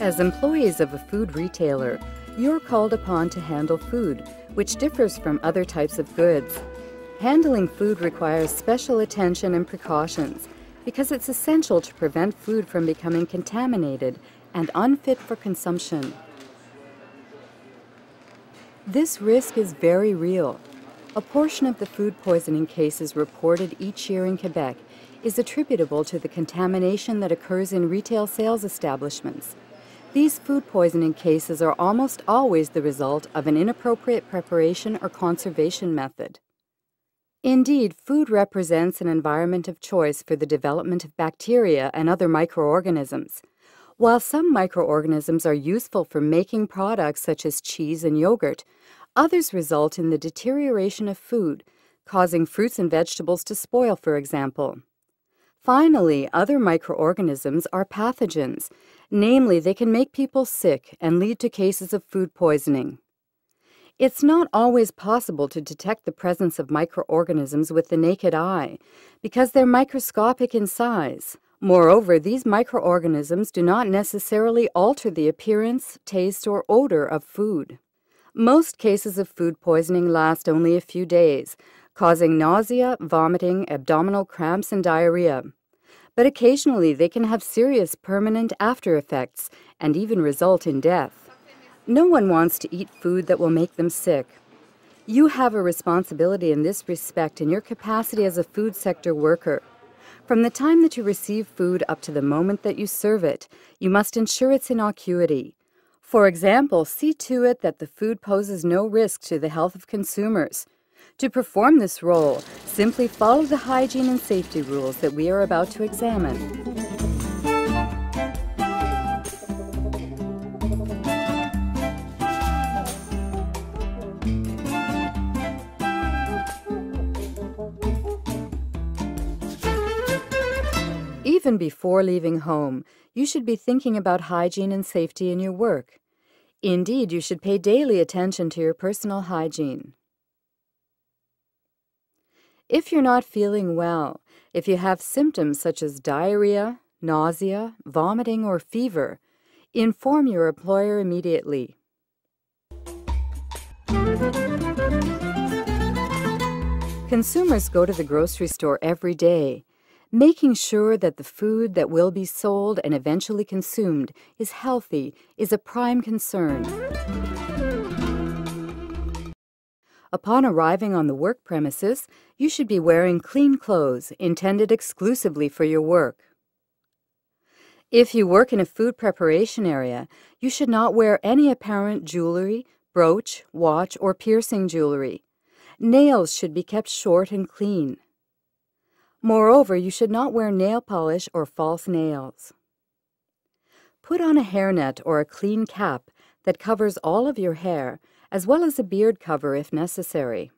As employees of a food retailer, you're called upon to handle food, which differs from other types of goods. Handling food requires special attention and precautions because it's essential to prevent food from becoming contaminated and unfit for consumption. This risk is very real. A portion of the food poisoning cases reported each year in Quebec is attributable to the contamination that occurs in retail sales establishments. These food poisoning cases are almost always the result of an inappropriate preparation or conservation method. Indeed, food represents an environment of choice for the development of bacteria and other microorganisms. While some microorganisms are useful for making products such as cheese and yogurt, others result in the deterioration of food, causing fruits and vegetables to spoil, for example. Finally, other microorganisms are pathogens. Namely, they can make people sick and lead to cases of food poisoning. It's not always possible to detect the presence of microorganisms with the naked eye because they're microscopic in size. Moreover, these microorganisms do not necessarily alter the appearance, taste, or odor of food. Most cases of food poisoning last only a few days, causing nausea, vomiting, abdominal cramps, and diarrhea. But occasionally they can have serious permanent after effects and even result in death. No one wants to eat food that will make them sick. You have a responsibility in this respect in your capacity as a food sector worker. From the time that you receive food up to the moment that you serve it, you must ensure its innocuity. For example, see to it that the food poses no risk to the health of consumers. To perform this role, simply follow the hygiene and safety rules that we are about to examine. Even before leaving home, you should be thinking about hygiene and safety in your work. Indeed, you should pay daily attention to your personal hygiene. If you're not feeling well, if you have symptoms such as diarrhea, nausea, vomiting, or fever, inform your employer immediately. Consumers go to the grocery store every day. Making sure that the food that will be sold and eventually consumed is healthy is a prime concern. Upon arriving on the work premises, you should be wearing clean clothes intended exclusively for your work. If you work in a food preparation area, you should not wear any apparent jewelry, brooch, watch, or piercing jewelry. Nails should be kept short and clean. Moreover, you should not wear nail polish or false nails. Put on a hairnet or a clean cap that covers all of your hair, as well as a beard cover if necessary.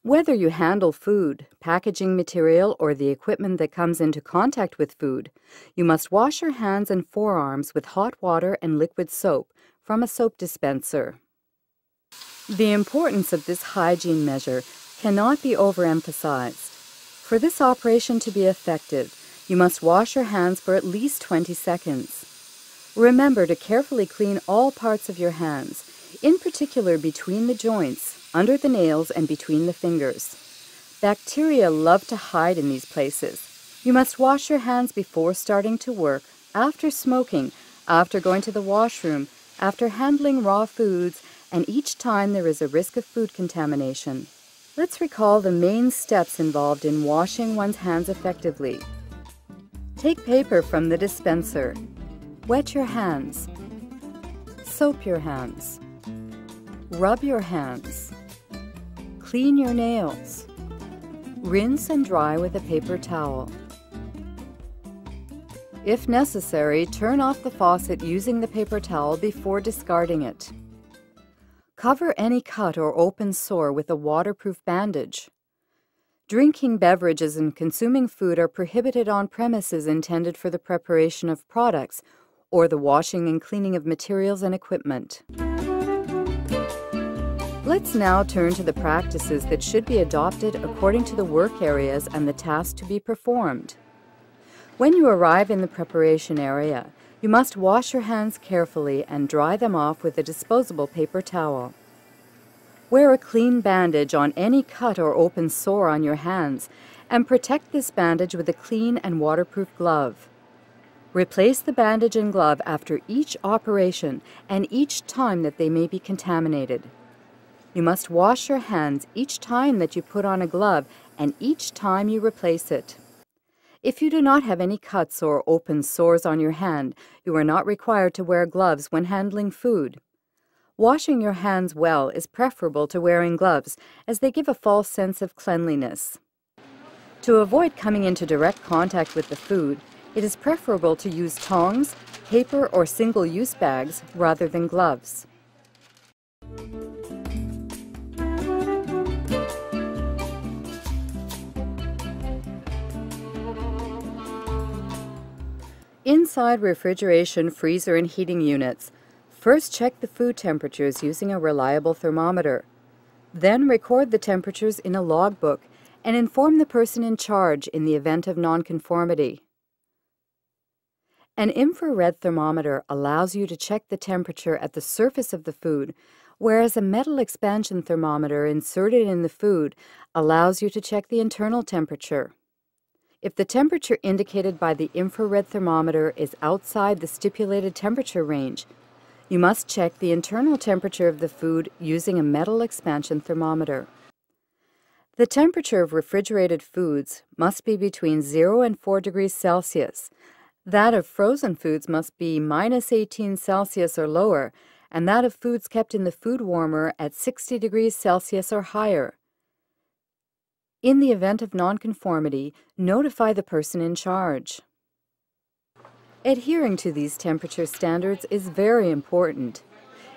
Whether you handle food, packaging material, or the equipment that comes into contact with food, you must wash your hands and forearms with hot water and liquid soap from a soap dispenser. The importance of this hygiene measure cannot be overemphasized. For this operation to be effective, you must wash your hands for at least 20 seconds. Remember to carefully clean all parts of your hands, in particular between the joints, under the nails, and between the fingers. Bacteria love to hide in these places. You must wash your hands before starting to work, after smoking, after going to the washroom, after handling raw foods, and each time there is a risk of food contamination. Let's recall the main steps involved in washing one's hands effectively. Take paper from the dispenser. Wet your hands. Soap your hands. Rub your hands. Clean your nails. Rinse and dry with a paper towel. If necessary, turn off the faucet using the paper towel before discarding it. Cover any cut or open sore with a waterproof bandage. Drinking beverages and consuming food are prohibited on premises intended for the preparation of products or the washing and cleaning of materials and equipment. Let's now turn to the practices that should be adopted according to the work areas and the tasks to be performed. When you arrive in the preparation area, you must wash your hands carefully and dry them off with a disposable paper towel. Wear a clean bandage on any cut or open sore on your hands and protect this bandage with a clean and waterproof glove. Replace the bandage and glove after each operation and each time that they may be contaminated. You must wash your hands each time that you put on a glove and each time you replace it. If you do not have any cuts or open sores on your hand, you are not required to wear gloves when handling food. Washing your hands well is preferable to wearing gloves, as they give a false sense of cleanliness. To avoid coming into direct contact with the food, it is preferable to use tongs, paper or single-use bags rather than gloves. Inside refrigeration, freezer, and heating units, first check the food temperatures using a reliable thermometer. Then record the temperatures in a logbook and inform the person in charge in the event of nonconformity. An infrared thermometer allows you to check the temperature at the surface of the food, whereas a metal expansion thermometer inserted in the food allows you to check the internal temperature. If the temperature indicated by the infrared thermometer is outside the stipulated temperature range, you must check the internal temperature of the food using a metal expansion thermometer. The temperature of refrigerated foods must be between 0 and 4 degrees Celsius. That of frozen foods must be -18 Celsius or lower, and that of foods kept in the food warmer at 60 degrees Celsius or higher. In the event of nonconformity, notify the person in charge. Adhering to these temperature standards is very important.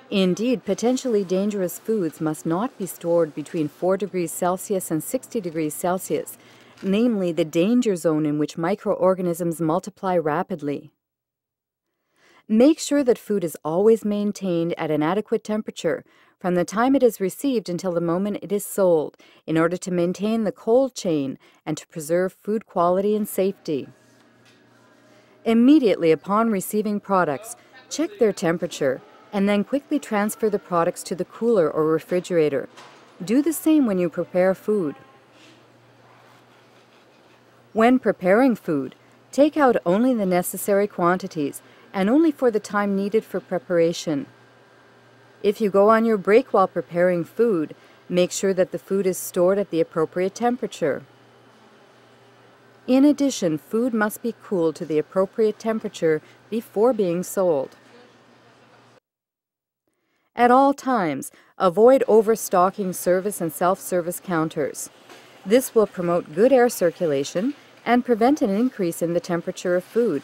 Indeed, potentially dangerous foods must not be stored between 4 degrees Celsius and 60 degrees Celsius, namely the danger zone in which microorganisms multiply rapidly. Make sure that food is always maintained at an adequate temperature from the time it is received until the moment it is sold, in order to maintain the cold chain and to preserve food quality and safety. Immediately upon receiving products, check their temperature and then quickly transfer the products to the cooler or refrigerator. Do the same when you prepare food. When preparing food, take out only the necessary quantities and only for the time needed for preparation. If you go on your break while preparing food, make sure that the food is stored at the appropriate temperature. In addition, food must be cooled to the appropriate temperature before being sold. At all times, avoid overstocking service and self-service counters. This will promote good air circulation and prevent an increase in the temperature of food.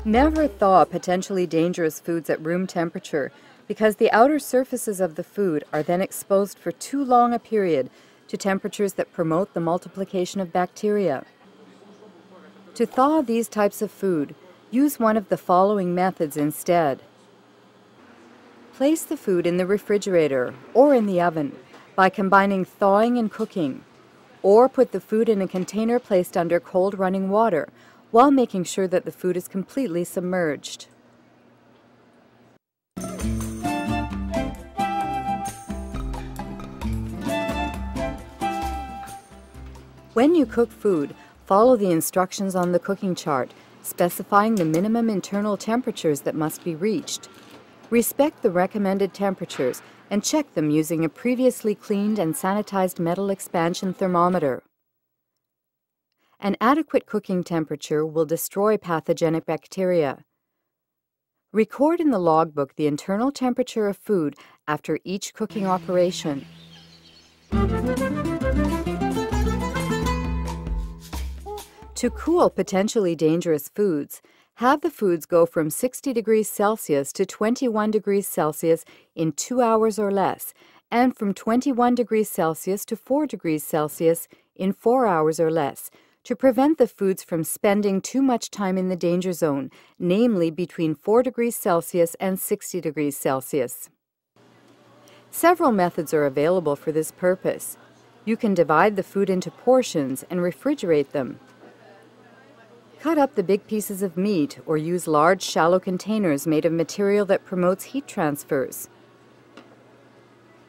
Never thaw potentially dangerous foods at room temperature, because the outer surfaces of the food are then exposed for too long a period to temperatures that promote the multiplication of bacteria. To thaw these types of food, use one of the following methods instead. Place the food in the refrigerator or in the oven by combining thawing and cooking, or put the food in a container placed under cold running water while making sure that the food is completely submerged. When you cook food, follow the instructions on the cooking chart, specifying the minimum internal temperatures that must be reached. Respect the recommended temperatures and check them using a previously cleaned and sanitized metal expansion thermometer. An adequate cooking temperature will destroy pathogenic bacteria. Record in the logbook the internal temperature of food after each cooking operation. To cool potentially dangerous foods, have the foods go from 60 degrees Celsius to 21 degrees Celsius in 2 hours or less, and from 21 degrees Celsius to 4 degrees Celsius in 4 hours or less, to prevent the foods from spending too much time in the danger zone, namely between 4 degrees Celsius and 60 degrees Celsius. Several methods are available for this purpose. You can divide the food into portions and refrigerate them. Cut up the big pieces of meat or use large, shallow containers made of material that promotes heat transfers.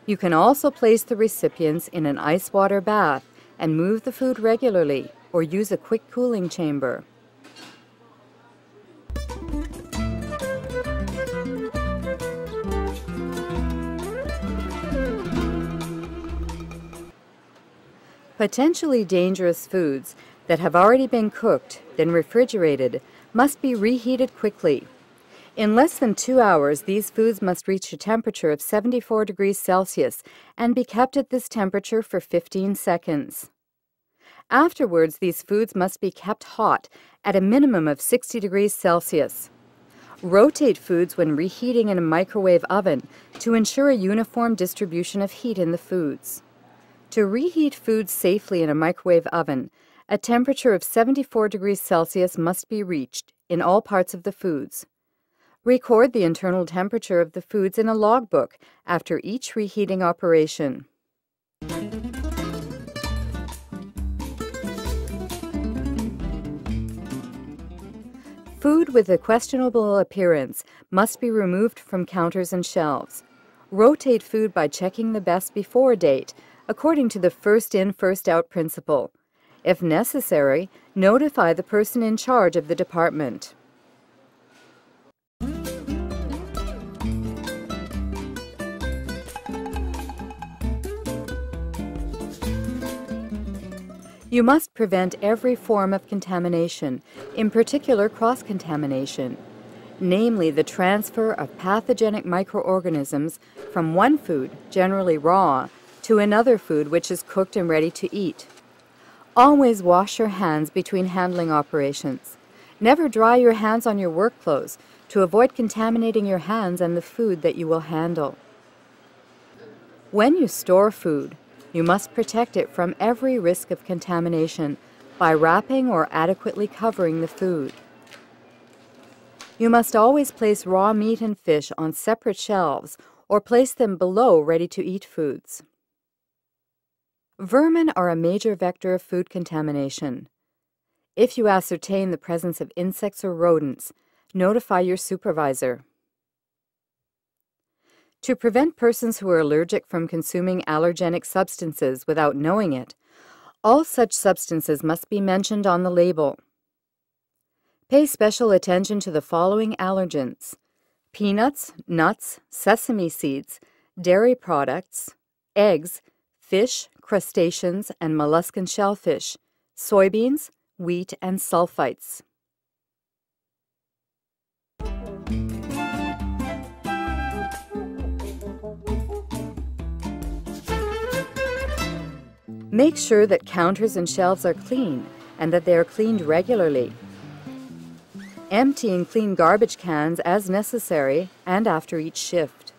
You can also place the recipients in an ice water bath and move the food regularly or use a quick cooling chamber. Potentially dangerous foods that have already been cooked, then refrigerated, must be reheated quickly. In less than 2 hours, these foods must reach a temperature of 74 degrees Celsius and be kept at this temperature for 15 seconds. Afterwards, these foods must be kept hot at a minimum of 60 degrees Celsius. Rotate foods when reheating in a microwave oven to ensure a uniform distribution of heat in the foods. To reheat foods safely in a microwave oven, a temperature of 74 degrees Celsius must be reached in all parts of the foods. Record the internal temperature of the foods in a logbook after each reheating operation. Food with a questionable appearance must be removed from counters and shelves. Rotate food by checking the best before date, according to the first in, first out principle. If necessary, notify the person in charge of the department. You must prevent every form of contamination, in particular cross-contamination, namely the transfer of pathogenic microorganisms from one food, generally raw, to another food which is cooked and ready to eat. Always wash your hands between handling operations. Never dry your hands on your work clothes to avoid contaminating your hands and the food that you will handle. When you store food, you must protect it from every risk of contamination by wrapping or adequately covering the food. You must always place raw meat and fish on separate shelves or place them below ready-to-eat foods. Vermin are a major vector of food contamination. If you ascertain the presence of insects or rodents, notify your supervisor. To prevent persons who are allergic from consuming allergenic substances without knowing it, all such substances must be mentioned on the label. Pay special attention to the following allergens: peanuts, nuts, sesame seeds, dairy products, eggs, fish, crustaceans, and molluscan shellfish, soybeans, wheat, and sulfites. Make sure that counters and shelves are clean and that they are cleaned regularly. Empty and clean garbage cans as necessary and after each shift.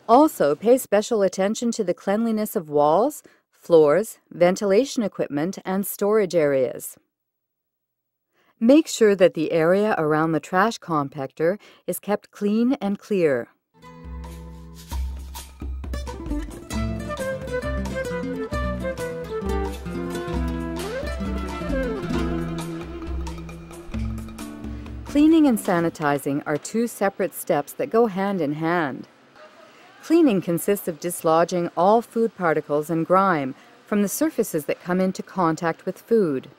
Also, pay special attention to the cleanliness of walls, floors, ventilation equipment, and storage areas. Make sure that the area around the trash compactor is kept clean and clear. Cleaning and sanitizing are two separate steps that go hand in hand. Cleaning consists of dislodging all food particles and grime from the surfaces that come into contact with food.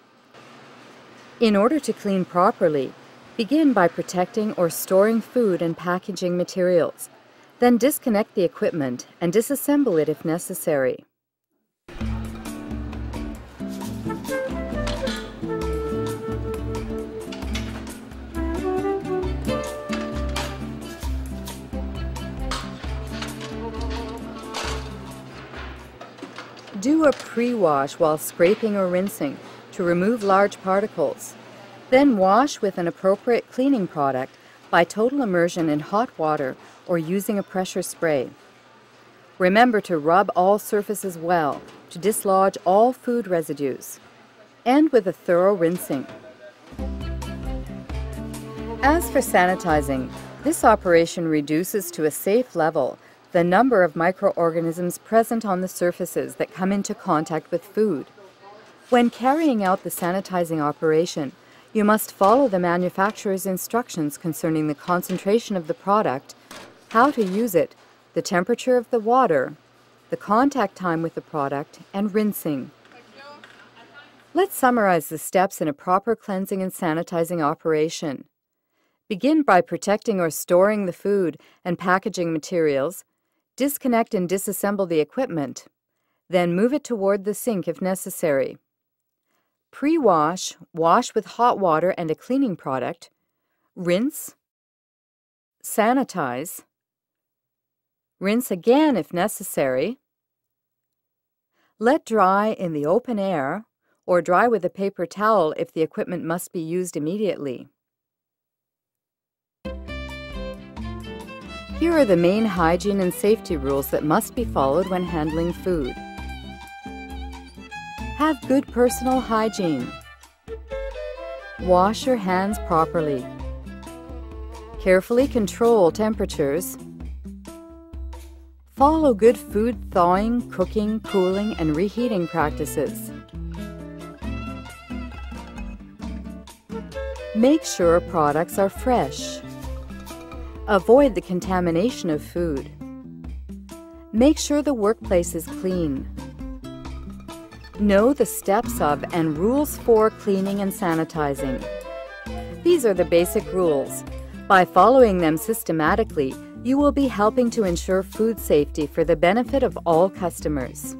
In order to clean properly, begin by protecting or storing food and packaging materials. Then disconnect the equipment and disassemble it if necessary. Do a pre-wash while scraping or rinsing to remove large particles. Then wash with an appropriate cleaning product by total immersion in hot water or using a pressure spray. Remember to rub all surfaces well to dislodge all food residues. End with a thorough rinsing. As for sanitizing, this operation reduces to a safe level the number of microorganisms present on the surfaces that come into contact with food. When carrying out the sanitizing operation, you must follow the manufacturer's instructions concerning the concentration of the product, how to use it, the temperature of the water, the contact time with the product, and rinsing. Let's summarize the steps in a proper cleansing and sanitizing operation. Begin by protecting or storing the food and packaging materials. Disconnect and disassemble the equipment. Then move it toward the sink if necessary. Pre-wash, wash with hot water and a cleaning product. Rinse. Sanitize. Rinse again if necessary. Let dry in the open air or dry with a paper towel if the equipment must be used immediately. Here are the main hygiene and safety rules that must be followed when handling food. Have good personal hygiene. Wash your hands properly. Carefully control temperatures. Follow good food thawing, cooking, cooling, and reheating practices. Make sure products are fresh. Avoid the contamination of food. Make sure the workplace is clean. Know the steps of and rules for cleaning and sanitizing. These are the basic rules. By following them systematically, you will be helping to ensure food safety for the benefit of all customers.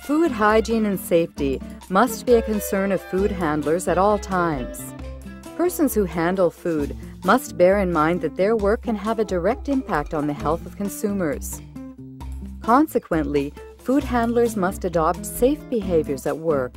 Food hygiene and safety must be a concern of food handlers at all times. Persons who handle food must bear in mind that their work can have a direct impact on the health of consumers. Consequently, food handlers must adopt safe behaviors at work